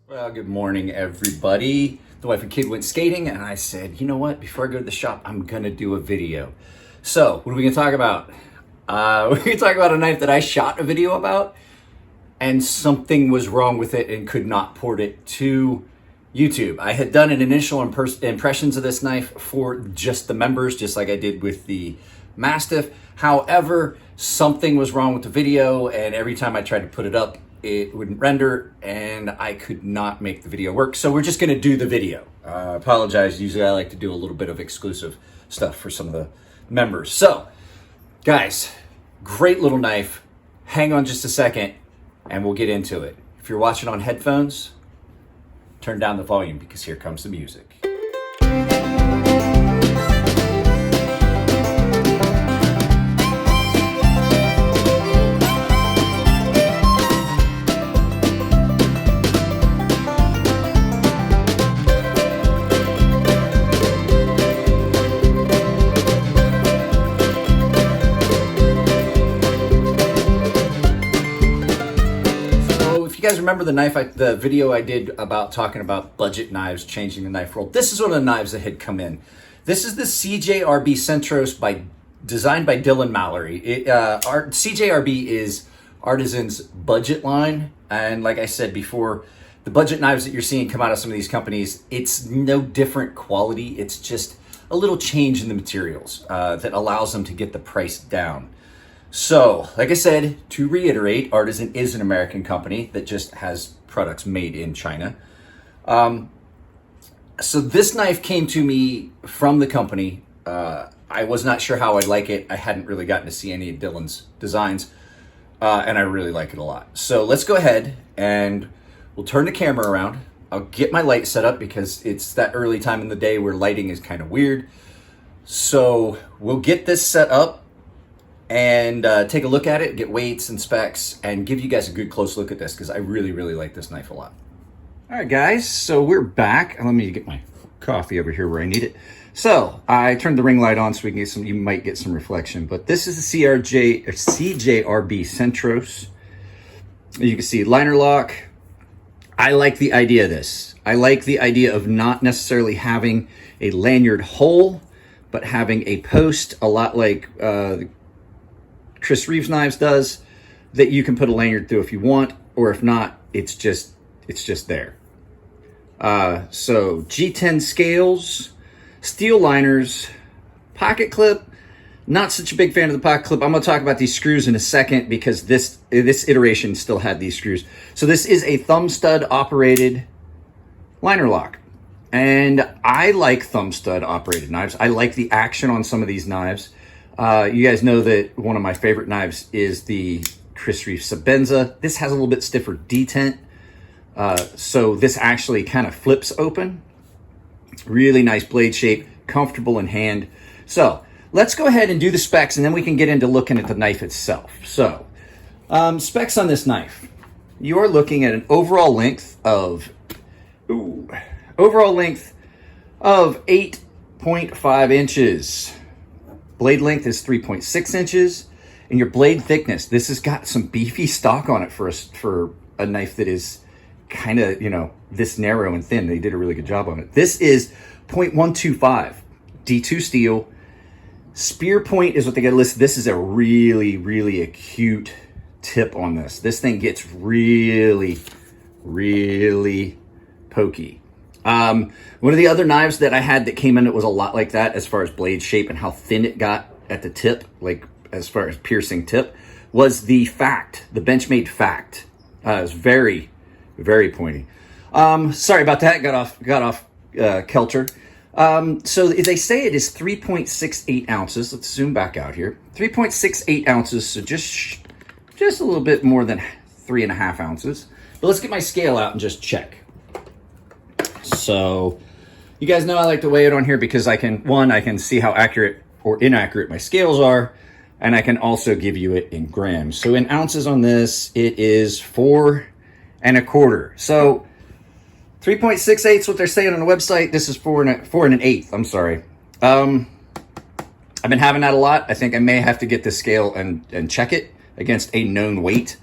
Well, good morning, everybody. The wife and kid went skating, and I said, you know what? Before I go to the shop, I'm gonna do a video. So, what are we gonna talk about? We're gonna talk about a knife that I shot a video about, and something was wrong with it and could not port it to YouTube. I had done an initial impressions of this knife for just the members, just like I did with the Mastiff. However, something was wrong with the video, and every time I tried to put it up, it wouldn't render, and I could not make the video work. So we're just gonna do the video. Apologize, usually I like to do a little bit of exclusive stuff for some of the members. So, guys, great little knife. Hang on just a second, and we'll get into it. If you're watching on headphones, turn down the volume because here comes the music. You guys remember the video I did about talking about budget knives, changing the knife world? This is one of the knives that had come in. This is the CJRB Centros designed by Dylan Mallory. CJRB is Artisan's budget line. And like I said before, the budget knives that you're seeing come out of some of these companies, it's no different quality. It's just a little change in the materials that allows them to get the price down. So, like I said, to reiterate, Artisan is an American company that just has products made in China. So this knife came to me from the company. I was not sure how I'd like it. I hadn't really gotten to see any of Dylan's designs, and I really like it a lot. So let's go ahead and we'll turn the camera around. I'll get my light set up because it's that early time in the day where lighting is kind of weird. So we'll get this set up and take a look at it, get weights and specs, and give you guys a good close look at this because I really, really like this knife a lot. All right, guys, so we're back. Let me get my coffee over here where I need it. So I turned the ring light on so we can get some, you might get some reflection, but this is the CJRB Centros. You can see liner lock. I like the idea of this. I like the idea of not necessarily having a lanyard hole, but having a post, a lot like Chris Reeves Knives does, that you can put a lanyard through if you want, or if not, it's just there. So G10 scales, steel liners, pocket clip. Not such a big fan of the pocket clip. I'm gonna talk about these screws in a second because this iteration still had these screws. So this is a thumb stud operated liner lock. And I like thumb stud operated knives. I like the action on some of these knives. You guys know that one of my favorite knives is the Chris Reeves Sabenza. This has a little bit stiffer detent. So this actually kind of flips open. Really nice blade shape, comfortable in hand. So let's go ahead and do the specs and then we can get into looking at the knife itself. So specs on this knife. You are looking at an overall length of 8.5 inches. Blade length is 3.6 inches, and your blade thickness, this has got some beefy stock on it for a knife that is kind of, this narrow and thin. They did a really good job on it. This is 0.125 D2 steel. Spear point is what they got listed. This is a really, really acute tip on this. This thing gets really, really pokey. One of the other knives that I had that came in, it was a lot like that as far as blade shape and how thin it got at the tip, like as far as piercing tip, was the Benchmade Fact. It was very, very pointy. Sorry about that, got off kilter. So they say it is 3.68 ounces. Let's zoom back out here. 3.68 ounces, so just a little bit more than 3.5 ounces. But let's get my scale out and just check. So you guys know I like to weigh it on here because I can see how accurate or inaccurate my scales are, and I can also give you it in grams. So in ounces on this, it is 4 1/4. So 3.68 is what they're saying on the website. This is 4 1/8. I'm sorry. I've been having that a lot. I think I may have to get this scale and check it against a known weight.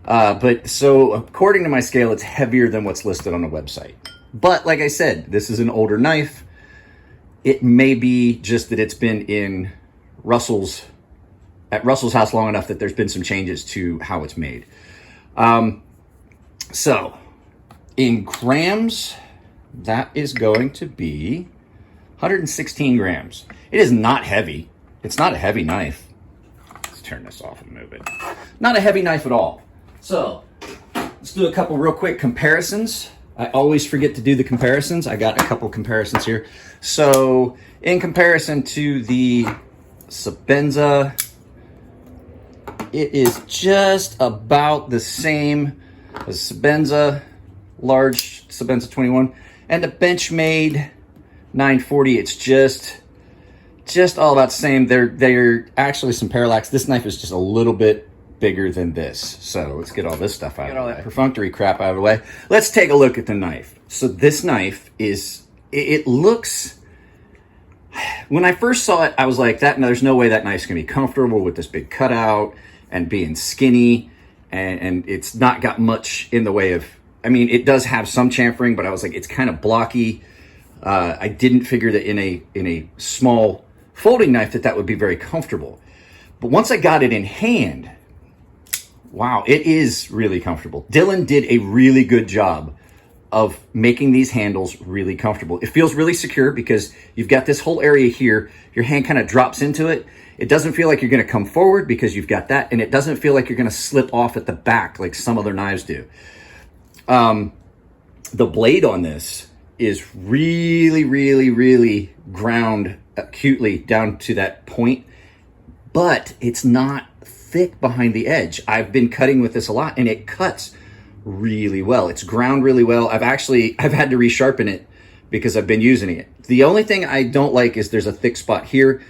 But so according to my scale, it's heavier than what's listed on the website. But like I said, this is an older knife. It may be just that it's been at Russell's house long enough that there's been some changes to how it's made. So in grams, that is going to be 116 grams. It is not heavy. It's not a heavy knife. Let's turn this off and move it. Not a heavy knife at all. So let's do a couple real quick comparisons. I always forget to do the comparisons. I got a couple comparisons here. So in comparison to the Sebenza, it is just about the same as Sebenza, large Sebenza 21, and the Benchmade 940. It's just all about the same. They're actually some parallax. This knife is just a little bit bigger than this. So let's get all this stuff out of the way. Get all that perfunctory crap out of the way. Let's take a look at the knife. So this knife it looks, when I first saw it, I was like, there's no way that knife's gonna be comfortable with this big cutout and being skinny, and it's not got much in the way of, I mean, it does have some chamfering, but I was like, it's kind of blocky. I didn't figure that in a small folding knife that would be very comfortable. But once I got it in hand, wow, it is really comfortable. Dylan did a really good job of making these handles really comfortable. It feels really secure because you've got this whole area here. Your hand kind of drops into it. It doesn't feel like you're gonna come forward because you've got that, and it doesn't feel like you're gonna slip off at the back like some other knives do. The blade on this is really, really, really ground acutely down to that point, but it's not thick behind the edge. I've been cutting with this a lot, and it cuts really well. It's ground really well. I've had to resharpen it because I've been using it. The only thing I don't like is there's a thick spot here,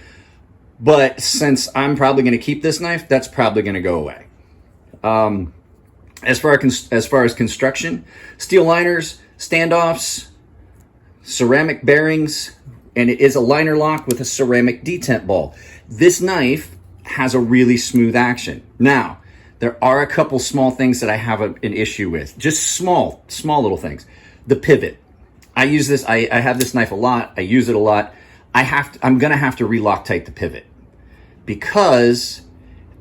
but since I'm probably going to keep this knife, that's probably going to go away. As far as construction, steel liners, standoffs, ceramic bearings, and it is a liner lock with a ceramic detent ball. This knife has a really smooth action. Now, there are a couple small things that I have an issue with. Just small little things. The pivot. I use this, I have this knife a lot. I use it a lot. I'm gonna have to re-Loctite the pivot because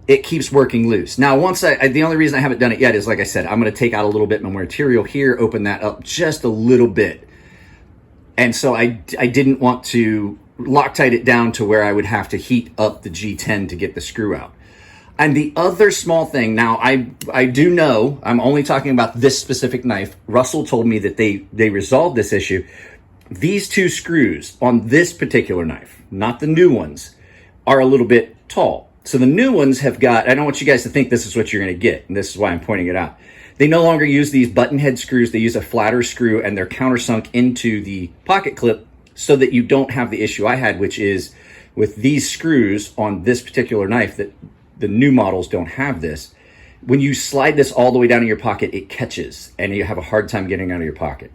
it keeps working loose. Now, the only reason I haven't done it yet is, like I said, I'm gonna take out a little bit of material here, open that up just a little bit. And so I didn't want to Loctite it down to where I would have to heat up the G10 to get the screw out. And the other small thing, now I do know, I'm only talking about this specific knife. Russell told me that they resolved this issue. These two screws on this particular knife, not the new ones, are a little bit tall. So the new ones have got, I don't want you guys to think this is what you're gonna get, and this is why I'm pointing it out. They no longer use these button head screws. They use a flatter screw, and they're countersunk into the pocket clip so that you don't have the issue I had, which is with these screws on this particular knife, that the new models don't have this. When you slide this all the way down in your pocket, it catches, and you have a hard time getting out of your pocket.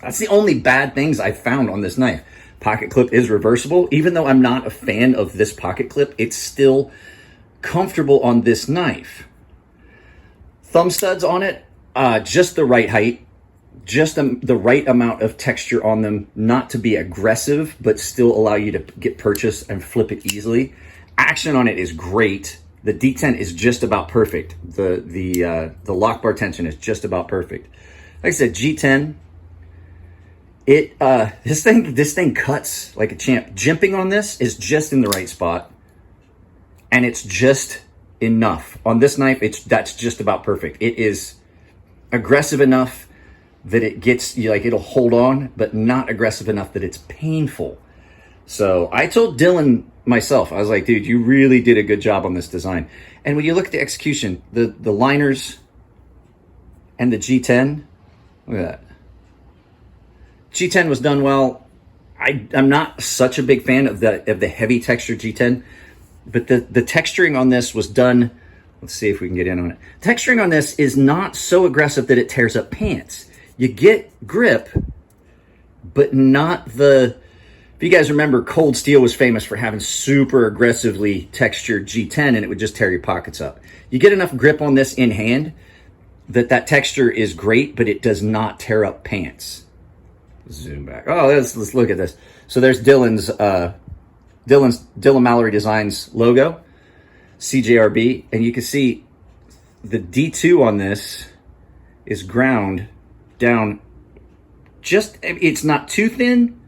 That's the only bad things I've found on this knife. Pocket clip is reversible. Even though I'm not a fan of this pocket clip, it's still comfortable on this knife. Thumb studs on it, just the right height, just the right amount of texture on them, not to be aggressive, but still allow you to get purchase and flip it easily. Action on it is great. The detent is just about perfect. The lock bar tension is just about perfect. Like I said, G10. This thing cuts like a champ. Jimping on this is just in the right spot, and it's just enough. On this knife, that's just about perfect. It is aggressive enough that it gets you, like, it'll hold on, but not aggressive enough that it's painful. So I told Dylan myself, I was like, dude, you really did a good job on this design. And when you look at the execution, the liners and the G10, look at that. G10 was done well. I'm not such a big fan of the heavy texture G10, but the texturing on this was done. Let's see if we can get in on it. Texturing on this is not so aggressive that it tears up pants. You get grip, but not the If you guys remember, cold steel was famous for having super aggressively textured G10, and it would just tear your pockets up. You get enough grip on this in hand that texture is great, but it does not tear up pants. Zoom back. Oh, let's look at this. So there's Dylan Mallory Designs logo, CJRB, and you can see the D2 on this is ground down. It's not too thin.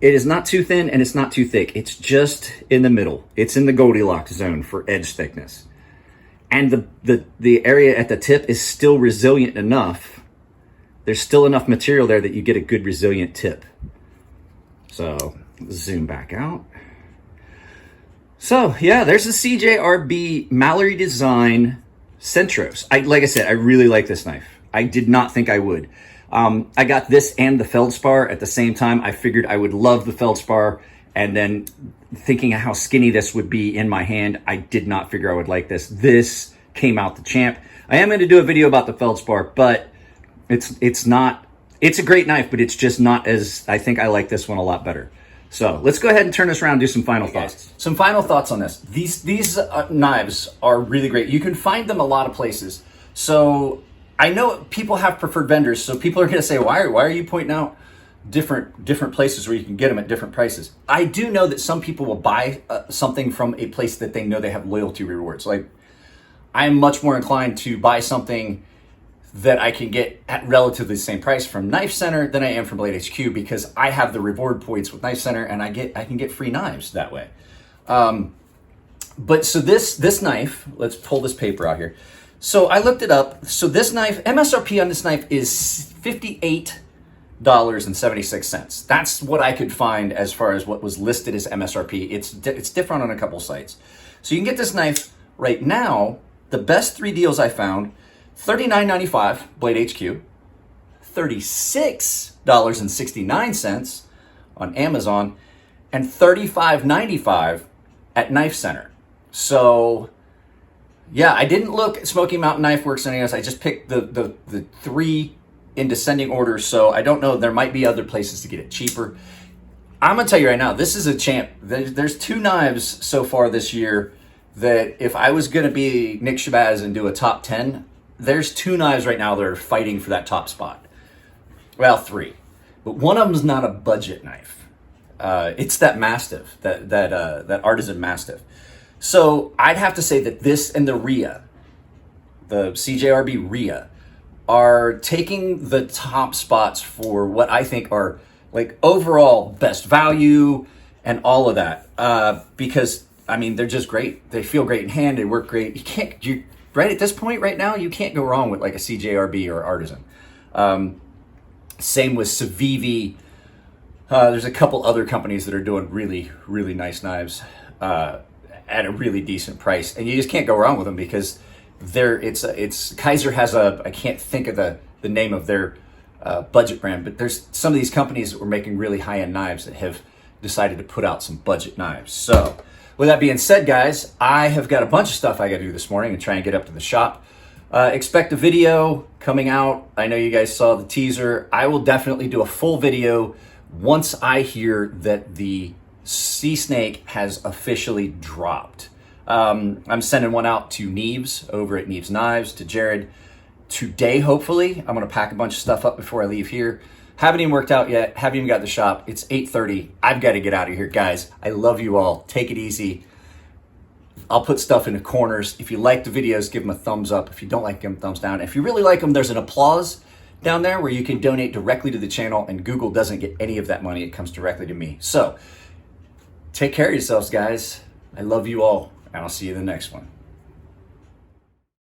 It is not too thin and it's not too thick. It's just in the middle. It's in the Goldilocks zone for edge thickness. And the area at the tip is still resilient enough. There's still enough material there that you get a good resilient tip. So zoom back out. So yeah, there's the CJRB Mallory Design Centros. Like I said, I really like this knife. I did not think I would. I got this and the feldspar at the same time. I figured I would love the feldspar, and then thinking of how skinny this would be in my hand, I did not figure I would like this. This came out the champ. I am going to do a video about the feldspar, but it's a great knife, but it's just not as, I think I like this one a lot better. So let's go ahead and turn this around and do some final thoughts. Some final thoughts on this. These knives are really great. You can find them a lot of places. So I know people have preferred vendors, so people are going to say, why are you pointing out different places where you can get them at different prices? I do know that some people will buy something from a place that they know they have loyalty rewards. Like, I'm much more inclined to buy something that I can get at relatively the same price from Knife Center than I am from Blade HQ, because I have the reward points with Knife Center, and I can get free knives that way. But so this knife, let's pull this paper out here. So I looked it up. So this knife, MSRP on this knife is $58.76. That's what I could find as far as what was listed as MSRP. It's different on a couple sites. So you can get this knife right now. The best 3 deals I found: $39.95 Blade HQ, $36.69 on Amazon, and $35.95 at Knife Center. So yeah, I didn't look at Smoky Mountain Knife Works or anything else. I just picked the 3 in descending order, so I don't know. There might be other places to get it cheaper. I'm gonna tell you right now, this is a champ. There's 2 knives so far this year that if I was gonna be Nick Shabazz and do a top 10, there's 2 knives right now that are fighting for that top spot. Well, 3, but one of them's not a budget knife. It's that Mastiff, that Artisan Mastiff. So I'd have to say that this and the RIA, the CJRB RIA, are taking the top spots for what I think are like overall best value and all of that. Because I mean, they're just great. They feel great in hand. They work great. Right at this point right now, you can't go wrong with like a CJRB or Artisan. Same with Civivi. There's a couple other companies that are doing really, really nice knives at a really decent price, and you just can't go wrong with them because it's Kaiser has I can't think of the name of their budget brand, but there's some of these companies that were making really high-end knives that have decided to put out some budget knives. So with that being said, guys, I have got a bunch of stuff I got to do this morning and try and get up to the shop. Expect a video coming out. I know you guys saw the teaser. I will definitely do a full video once I hear that the Sea Snake has officially dropped. I'm sending one out to Neves over at Neves Knives, to Jared today, hopefully. I'm going to pack a bunch of stuff up before I leave here. Haven't even worked out yet. Haven't even got to the shop. It's 8:30. I've got to get out of here, guys. I love you all. Take it easy. I'll put stuff in the corners. If you like the videos, give them a thumbs up. If you don't like them, thumbs down. If you really like them, there's an applause down there where you can donate directly to the channel, and Google doesn't get any of that money. It comes directly to me. So take care of yourselves, guys. I love you all, and I'll see you in the next one.